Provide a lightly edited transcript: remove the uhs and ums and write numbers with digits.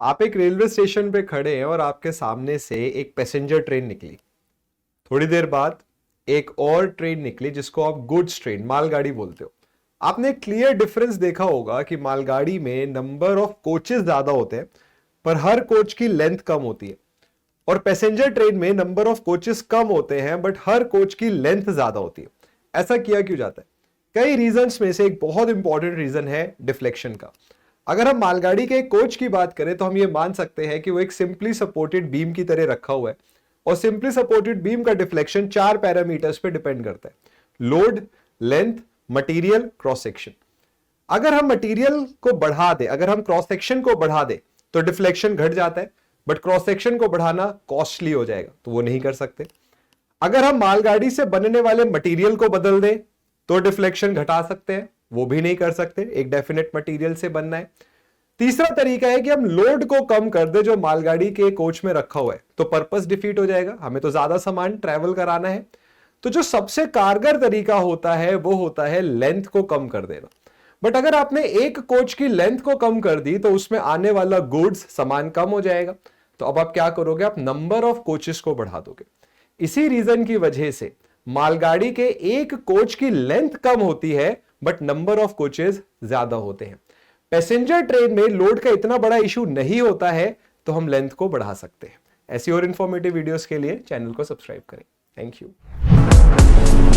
आप एक railway station पे खड़े हैं और आपके सामने से एक पैसेंजर ट्रेन निकली। थोड़ी देर बाद एक और ट्रेन निकली जिसको आप गुड्स ट्रेन, मालगाड़ी बोलते हो। आपने क्लियर डिफरेंस देखा होगा कि मालगाड़ी में नंबर ऑफ कोचेस ज्यादा होते हैं पर हर कोच की लेंथ कम होती है, और पैसेंजर ट्रेन में नंबर ऑफ कोचेस कम होते हैं बट हर कोच की लेंथ ज्यादा होती है। ऐसा किया क्यों जाता है? कई रीजंस में से एक बहुत इंपॉर्टेंट रीजन है डिफ्लेक्शन का। अगर हम मालगाड़ी के कोच की बात करें तो हम ये मान सकते हैं कि वो एक सिंपली सपोर्टेड बीम की तरह रखा हुआ है, और सिंपली सपोर्टेड बीम का डिफ्लेक्शन 4 पैरामीटर्स पे डिपेंड करता है: load, length, material, cross section. अगर हम मटेरियल को बढ़ा दे, अगर हम क्रॉस सेक्शन को बढ़ा दे तो डिफ्लेक्शन घट जाता है, बट क्रॉस सेक्शन को बढ़ाना कॉस्टली हो जाएगा तो वो नहीं कर सकते। अगर हम मालगाड़ी से बनने वाले मटेरियल को बदल दें तो डिफ्लेक्शन घटा सकते हैं, वो भी नहीं कर सकते, एक डेफिनेट मटेरियल से बनना है। तीसरा तरीका है कि हम लोड को कम कर दे जो मालगाड़ी के कोच में रखा हुआ है, तो पर्पस डिफीट हो जाएगा, हमें तो ज्यादा सामान ट्रैवल कराना है। तो जो सबसे कारगर तरीका होता है वो होता है लेंथ को कम कर देना। बट अगर आपने एक कोच की लेंथ को कम कर दी तो उसमें आने वाला गुड्स, सामान कम हो जाएगा। तो अब आप क्या करोगे? आप नंबर ऑफ कोचेस को बढ़ा दोगे। इसी रीजन की वजह से मालगाड़ी के एक कोच की लेंथ कम होती है बट नंबर ऑफ कोचेस ज्यादा होते हैं। पैसेंजर ट्रेन में लोड का इतना बड़ा इशू नहीं होता है तो हम लेंथ को बढ़ा सकते हैं। ऐसी और इंफॉर्मेटिव वीडियोस के लिए चैनल को सब्सक्राइब करें। Thank you.